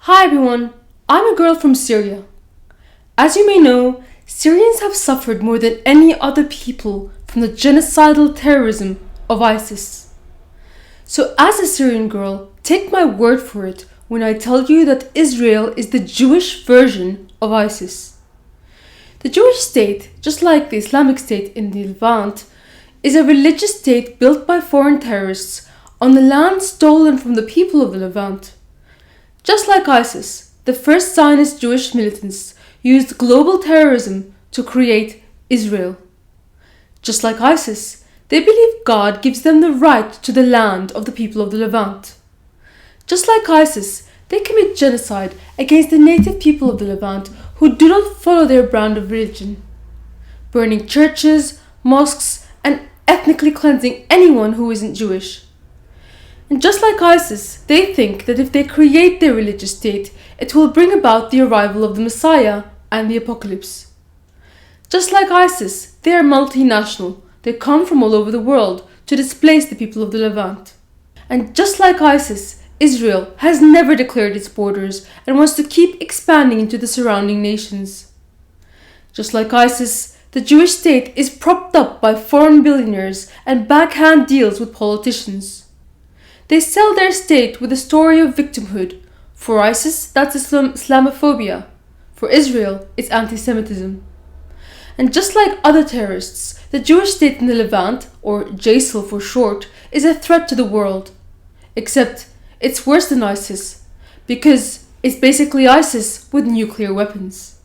Hi everyone, I'm a girl from Syria. As you may know, Syrians have suffered more than any other people from the genocidal terrorism of ISIS. So as a Syrian girl, take my word for it when I tell you that Israel is the Jewish version of ISIS. The Jewish state, just like the Islamic state in the Levant, is a religious state built by foreign terrorists on the land stolen from the people of the Levant. Just like ISIS, the first Zionist Jewish militants used global terrorism to create Israel. Just like ISIS, they believe God gives them the right to the land of the people of the Levant. Just like ISIS, they commit genocide against the native people of the Levant who do not follow their brand of religion, burning churches, mosques, and ethnically cleansing anyone who isn't Jewish. And just like ISIS, they think that if they create their religious state, it will bring about the arrival of the Messiah and the apocalypse. Just like ISIS, they are multinational. They come from all over the world to displace the people of the Levant. And just like ISIS, Israel has never declared its borders and wants to keep expanding into the surrounding nations. Just like ISIS, the Jewish state is propped up by foreign billionaires and backhand deals with politicians. They sell their state with a story of victimhood. For ISIS, that's Islamophobia. For Israel, it's anti-Semitism. And just like other terrorists, the Jewish state in the Levant, or JSIL for short, is a threat to the world. Except it's worse than ISIS, because it's basically ISIS with nuclear weapons.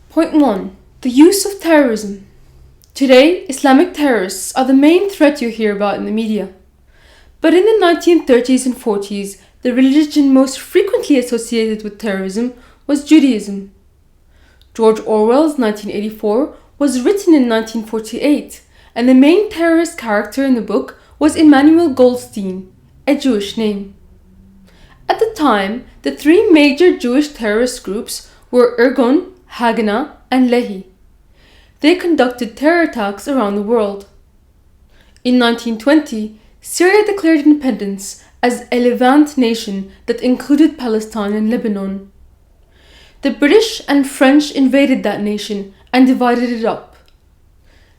Point 1. The use of terrorism. Today, Islamic terrorists are the main threat you hear about in the media. But in the 1930s and 40s, the religion most frequently associated with terrorism was Judaism. George Orwell's 1984 was written in 1948, and the main terrorist character in the book was Emanuel Goldstein, a Jewish name. At the time, the three major Jewish terrorist groups were Irgun, Haganah, and Lehi. They conducted terror attacks around the world. In 1920, Syria declared independence as a Levant nation that included Palestine and Lebanon. The British and French invaded that nation and divided it up.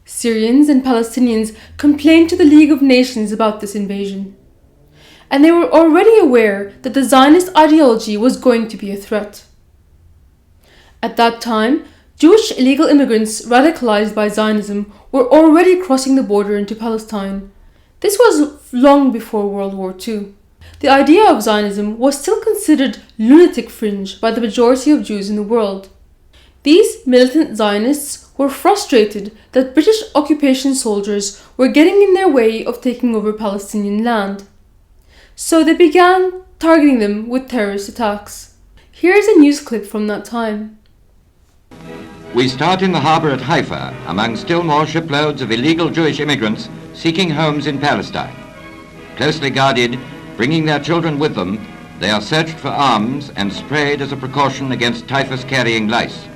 Syrians and Palestinians complained to the League of Nations about this invasion. And they were already aware that the Zionist ideology was going to be a threat. At that time, Jewish illegal immigrants radicalized by Zionism were already crossing the border into Palestine. This was long before World War II. The idea of Zionism was still considered lunatic fringe by the majority of Jews in the world. These militant Zionists were frustrated that British occupation soldiers were getting in their way of taking over Palestinian land. So they began targeting them with terrorist attacks. Here is a news clip from that time. We start in the harbour at Haifa, among still more shiploads of illegal Jewish immigrants seeking homes in Palestine. Closely guarded, bringing their children with them, they are searched for arms and sprayed as a precaution against typhus-carrying lice.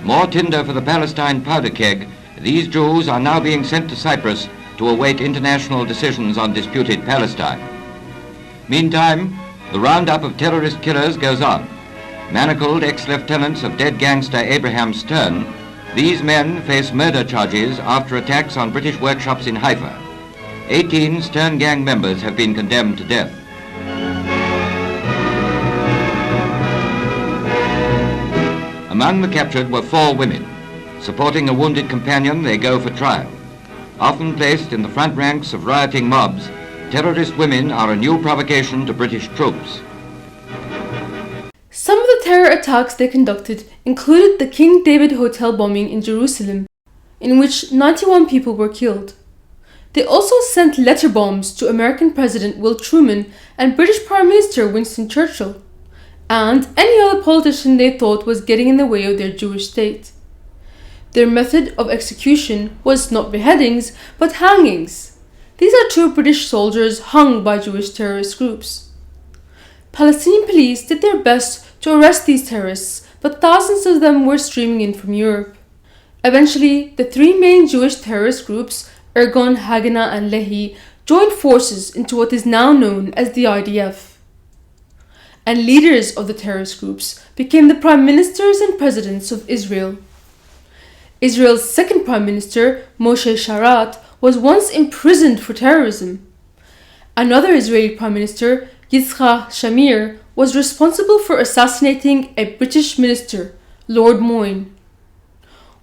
More tinder for the Palestine powder keg, these Jews are now being sent to Cyprus to await international decisions on disputed Palestine. Meantime, the roundup of terrorist killers goes on. Manacled ex-lieutenants of dead gangster Abraham Stern, these men face murder charges after attacks on British workshops in Haifa. 18 Stern gang members have been condemned to death. Among the captured were 4 women. Supporting a wounded companion, they go for trial. Often placed in the front ranks of rioting mobs, terrorist women are a new provocation to British troops. Some of the terror attacks they conducted included the King David Hotel bombing in Jerusalem, in which 91 people were killed. They also sent letter bombs to American President Will Truman and British Prime Minister Winston Churchill, and any other politician they thought was getting in the way of their Jewish state. Their method of execution was not beheadings, but hangings. These are 2 British soldiers hung by Jewish terrorist groups. Palestinian police did their best to arrest these terrorists, but thousands of them were streaming in from Europe. Eventually, the 3 main Jewish terrorist groups, Irgun, Haganah, and Lehi, joined forces into what is now known as the IDF. and leaders of the terrorist groups became the prime ministers and presidents of Israel. Israel's second prime minister, Moshe Sharat, was once imprisoned for terrorism. Another Israeli prime minister, Yitzhak Shamir, was responsible for assassinating a British minister, Lord Moyne.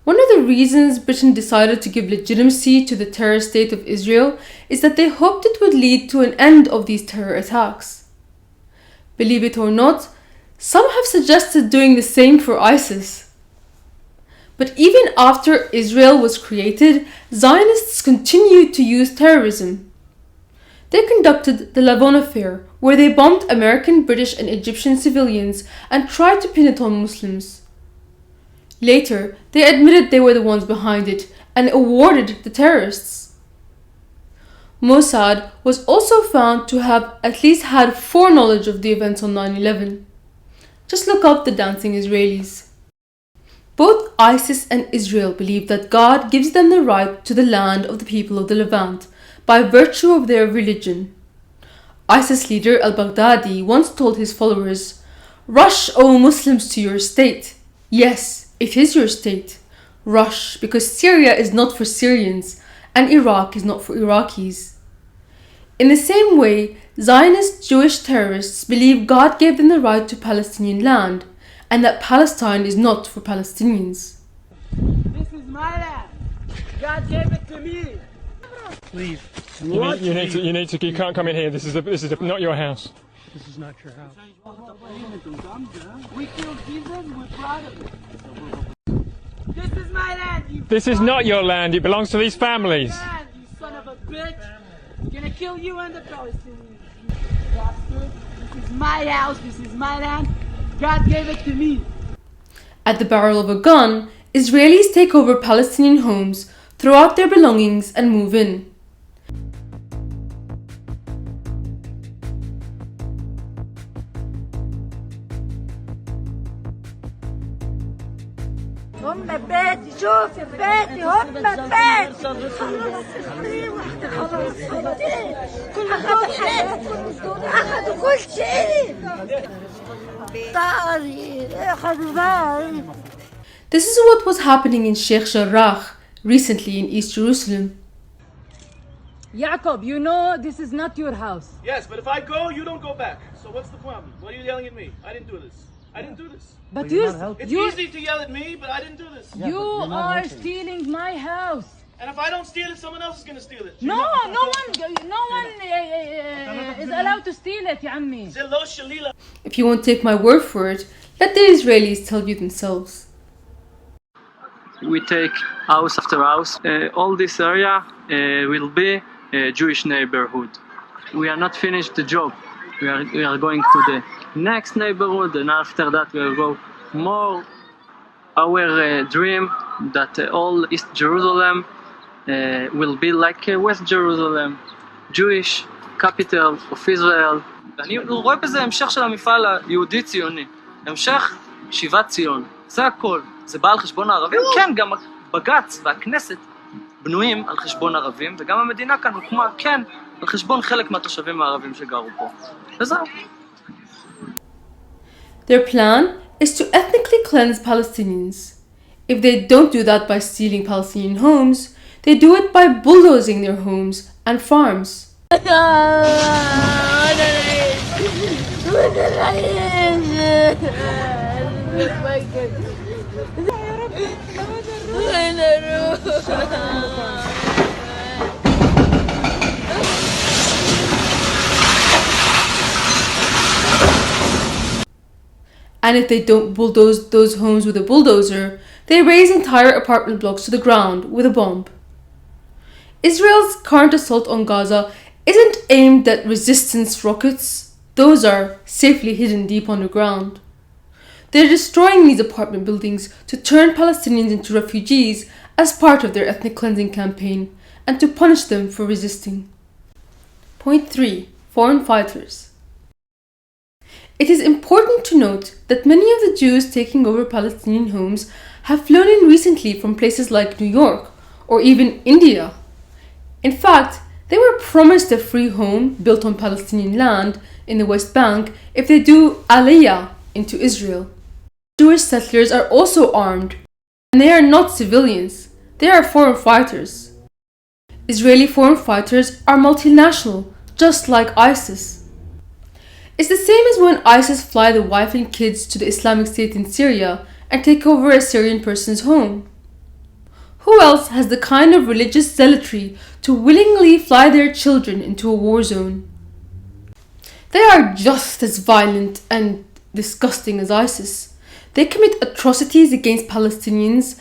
One of the reasons Britain decided to give legitimacy to the terror state of Israel is that they hoped it would lead to an end of these terror attacks. Believe it or not, some have suggested doing the same for ISIS. But even after Israel was created, Zionists continued to use terrorism. They conducted the Levant affair, where they bombed American, British and Egyptian civilians and tried to pin it on Muslims. Later, they admitted they were the ones behind it and awarded the terrorists. Mossad was also found to have at least had foreknowledge of the events on 9/11. Just look up the dancing Israelis. Both ISIS and Israel believe that God gives them the right to the land of the people of the Levant by virtue of their religion. ISIS leader al-Baghdadi once told his followers, "Rush, O Muslims, to your state. Yes, it is your state. Rush, because Syria is not for Syrians and Iraq is not for Iraqis." In the same way, Zionist Jewish terrorists believe God gave them the right to Palestinian land, and that Palestine is not for Palestinians. This is my land. God gave it to me. Leave. You need to. You can't come in here. This is not your house. This is not your house. We killed Jesus. We're proud of it. This is my land. This is not your land. It belongs to these families. Land, you son of a bitch. I'm gonna kill you and the Palestinians. You bastard. This is my house. This is my land. God gave it to me. At the barrel of a gun, Israelis take over Palestinian homes, throw out their belongings and move in. هم بيتي شوف بيتي هم بيتي أخذوا كل شيء طاري أخذوا داري. This is what was happening in Sheikh Jarrah recently in East Jerusalem. Jacob, you know this is not your house. Yes, but if I go, you don't go back. So what's the problem? Why are you yelling at me? I didn't do this. I didn't do this. But It's easy to yell at me, but I didn't do this. you are stealing my house. And if I don't steal it, someone else is going to steal it. No one is allowed to steal it, يا عمي. זה לא שלי. If you won't take my word for it, let the Israelis tell you themselves. We take house after house. All this area will be a Jewish neighborhood. We are not finished the job. We are going to the next neighborhood, and after that we will go more. Our dream that all East Jerusalem will be like West Jerusalem, Jewish capital of Israel. אני רואה בזה המשך של המפעל היהודי-ציוני, המשך שיבת ציון. זה הכל. זה בא על חשבון הערבים? כן, גם בג"ץ והכנסת בנויים על חשבון ערבים, וגם המדינה כאן הוקמה, כן, על חשבון חלק מהתושבים הערבים שגרו פה. וזהו. Their plan is to ethnically cleanse Palestinians. If they don't do that by stealing Palestinian homes, they do it by bulldozing their homes and farms. And if they don't bulldoze those homes with a bulldozer, they raze entire apartment blocks to the ground with a bomb. Israel's current assault on Gaza isn't aimed at resistance rockets. Those are safely hidden deep underground. They're destroying these apartment buildings to turn Palestinians into refugees as part of their ethnic cleansing campaign and to punish them for resisting. Point 3. Foreign fighters. It is important to note that many of the Jews taking over Palestinian homes have flown in recently from places like New York or even India. In fact, they were promised a free home built on Palestinian land in the West Bank if they do aliyah into Israel. Jewish settlers are also armed, and they are not civilians, they are foreign fighters. Israeli foreign fighters are multinational, just like ISIS. It's the same as when ISIS fly the wife and kids to the Islamic State in Syria and take over a Syrian person's home. Who else has the kind of religious zealotry to willingly fly their children into a war zone? They are just as violent and disgusting as ISIS. They commit atrocities against Palestinians,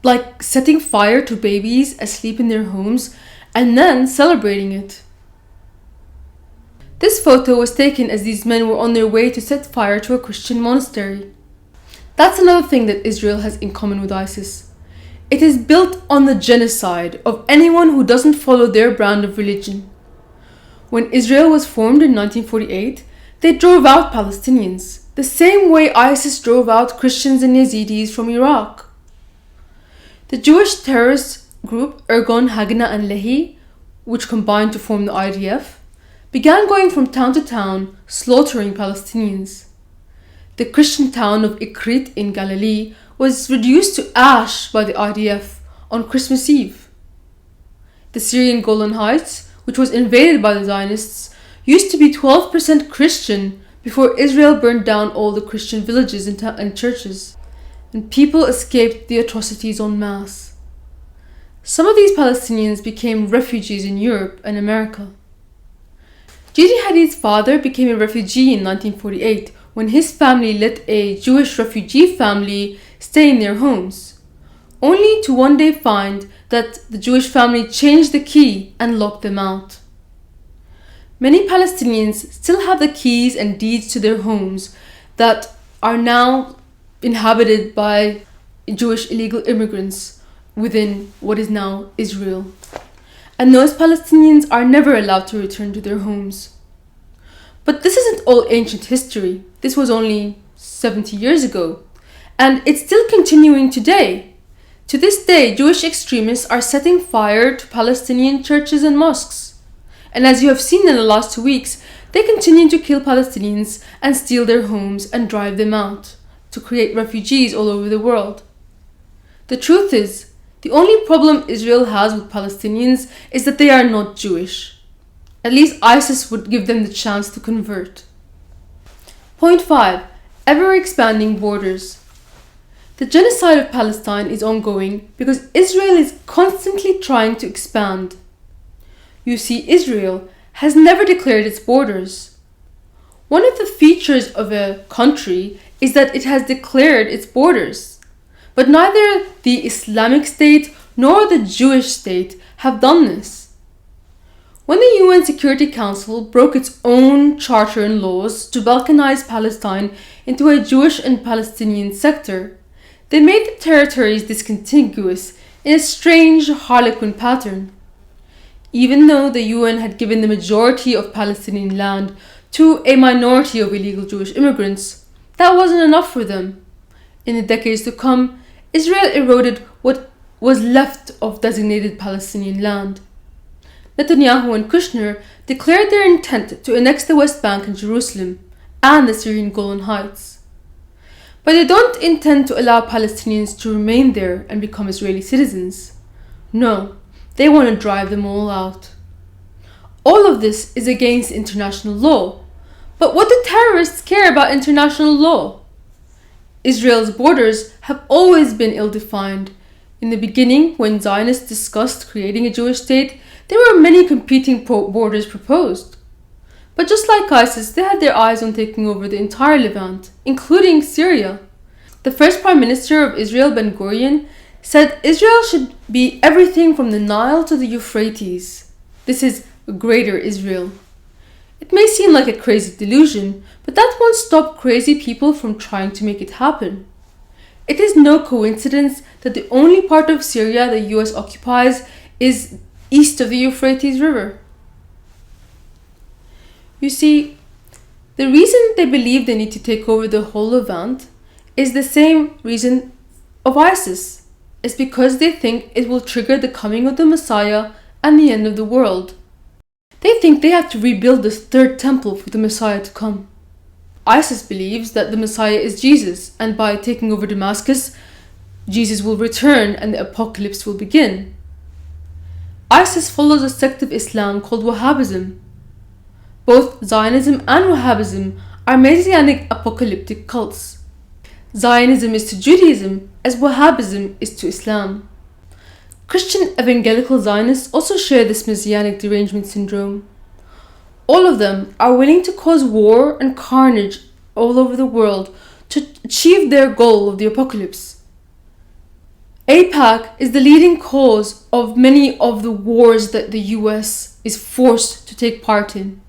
like setting fire to babies asleep in their homes and then celebrating it. This photo was taken as these men were on their way to set fire to a Christian monastery. That's another thing that Israel has in common with ISIS. It is built on the genocide of anyone who doesn't follow their brand of religion. When Israel was formed in 1948, they drove out Palestinians, the same way ISIS drove out Christians and Yazidis from Iraq. The Jewish terrorist group Ergon, Haganah and Lehi, which combined to form the IDF, began going from town to town slaughtering Palestinians. The Christian town of Ikrit in Galilee was reduced to ash by the IDF on Christmas Eve. The Syrian Golan Heights, which was invaded by the Zionists, used to be 12% Christian before Israel burned down all the Christian villages and churches, and people escaped the atrocities en masse. Some of these Palestinians became refugees in Europe and America. Gigi Hadid's father became a refugee in 1948 when his family let a Jewish refugee family stay in their homes, only to one day find that the Jewish family changed the key and locked them out. Many Palestinians still have the keys and deeds to their homes that are now inhabited by Jewish illegal immigrants within what is now Israel. And those Palestinians are never allowed to return to their homes. But this isn't all ancient history. This was only 70 years ago. And it's still continuing today. To this day, Jewish extremists are setting fire to Palestinian churches and mosques. And as you have seen in the last 2 weeks, they continue to kill Palestinians and steal their homes and drive them out, to create refugees all over the world. The truth is, the only problem Israel has with Palestinians is that they are not Jewish. At least ISIS would give them the chance to convert. Point 5. Ever-expanding borders. The genocide of Palestine is ongoing because Israel is constantly trying to expand. You see, Israel has never declared its borders. One of the features of a country is that it has declared its borders. But neither the Islamic State nor the Jewish state have done this. When the UN Security Council broke its own charter and laws to balkanize Palestine into a Jewish and Palestinian sector, they made the territories discontiguous in a strange Harlequin pattern. Even though the UN had given the majority of Palestinian land to a minority of illegal Jewish immigrants, that wasn't enough for them. In the decades to come, Israel eroded what was left of designated Palestinian land. Netanyahu and Kushner declared their intent to annex the West Bank and Jerusalem and the Syrian Golan Heights. But they don't intend to allow Palestinians to remain there and become Israeli citizens. No, they want to drive them all out. All of this is against international law. But what do terrorists care about international law? Israel's borders have always been ill-defined. In the beginning, when Zionists discussed creating a Jewish state, there were many competing borders proposed. But just like ISIS, they had their eyes on taking over the entire Levant, including Syria. The first Prime Minister of Israel, Ben Gurion, said Israel should be everything from the Nile to the Euphrates. This is Greater Israel. It may seem like a crazy delusion, but that won't stop crazy people from trying to make it happen. It is no coincidence that the only part of Syria the US occupies is east of the Euphrates River. You see, the reason they believe they need to take over the whole Levant is the same reason of ISIS. It's because they think it will trigger the coming of the Messiah and the end of the world. They think they have to rebuild this third temple for the Messiah to come. ISIS believes that the Messiah is Jesus, and by taking over Damascus, Jesus will return and the apocalypse will begin. ISIS follows a sect of Islam called Wahhabism. Both Zionism and Wahhabism are Messianic apocalyptic cults. Zionism is to Judaism as Wahhabism is to Islam. Christian evangelical Zionists also share this Messianic derangement syndrome. All of them are willing to cause war and carnage all over the world to achieve their goal of the apocalypse. AIPAC is the leading cause of many of the wars that the US is forced to take part in.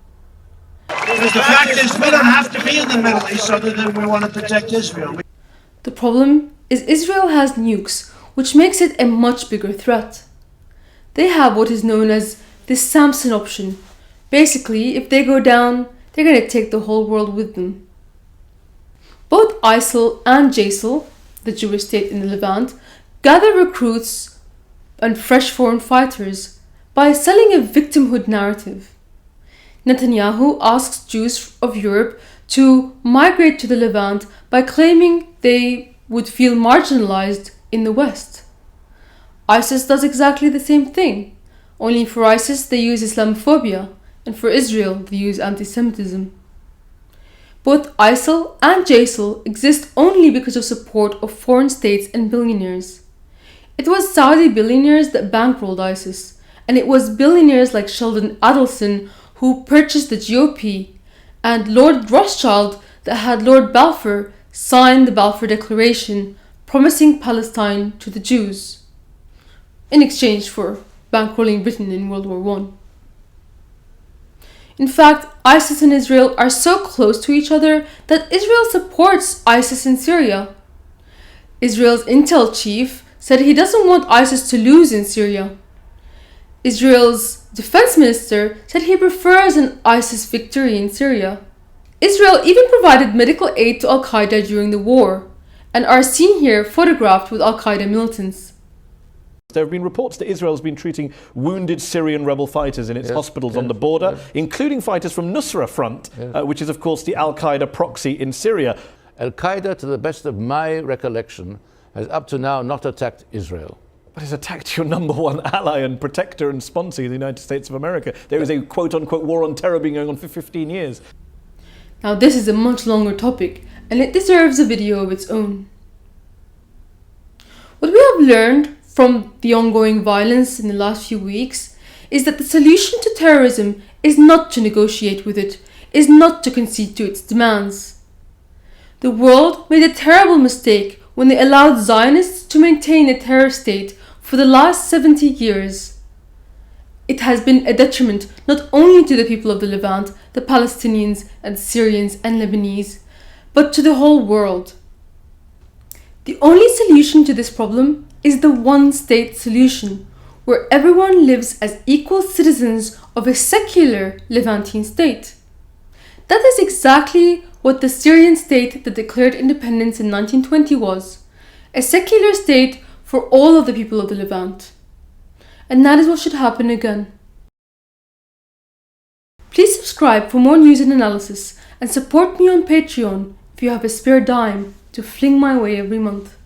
Because the fact is, we don't have to be in the Middle East other than we want to protect Israel. The problem is Israel has nukes, which makes it a much bigger threat. They have what is known as the Samson option. Basically, if they go down, they're going to take the whole world with them. Both ISIL and JSIL, the Jewish state in the Levant, gather recruits and fresh foreign fighters by selling a victimhood narrative. Netanyahu asks Jews of Europe to migrate to the Levant by claiming they would feel marginalized in the West. ISIS does exactly the same thing, only for ISIS they use Islamophobia, and for Israel they use anti-Semitism. Both ISIL and JSIL exist only because of support of foreign states and billionaires. It was Saudi billionaires that bankrolled ISIS, and it was billionaires like Sheldon Adelson who purchased the GOP, and Lord Rothschild that had Lord Balfour sign the Balfour Declaration promising Palestine to the Jews, in exchange for bankrolling Britain in World War I. In fact, ISIS and Israel are so close to each other that Israel supports ISIS in Syria. Israel's intel chief said he doesn't want ISIS to lose in Syria. Israel's defense minister said he prefers an ISIS victory in Syria. Israel even provided medical aid to Al-Qaeda during the war, and are seen here photographed with Al-Qaeda militants. There have been reports that Israel has been treating wounded Syrian rebel fighters in its hospitals on the border, including fighters from Nusra Front, which is of course the Al-Qaeda proxy in Syria. Al-Qaeda, to the best of my recollection, has up to now not attacked Israel. But it's attacked your number one ally and protector and sponsor, the United States of America. There is a quote-unquote war on terror being going on for 15 years. Now this is a much longer topic, and it deserves a video of its own. What we have learned from the ongoing violence in the last few weeks is that the solution to terrorism is not to negotiate with it, is not to concede to its demands. The world made a terrible mistake when they allowed Zionists to maintain a terror state for the last 70 years. It has been a detriment not only to the people of the Levant, the Palestinians and Syrians and Lebanese, but to the whole world. The only solution to this problem is the one-state solution, where everyone lives as equal citizens of a secular Levantine state. That is exactly what the Syrian state that declared independence in 1920 was, a secular state for all of the people of the Levant. And that is what should happen again. Please subscribe for more news and analysis, and support me on Patreon if you have a spare dime to fling my way every month.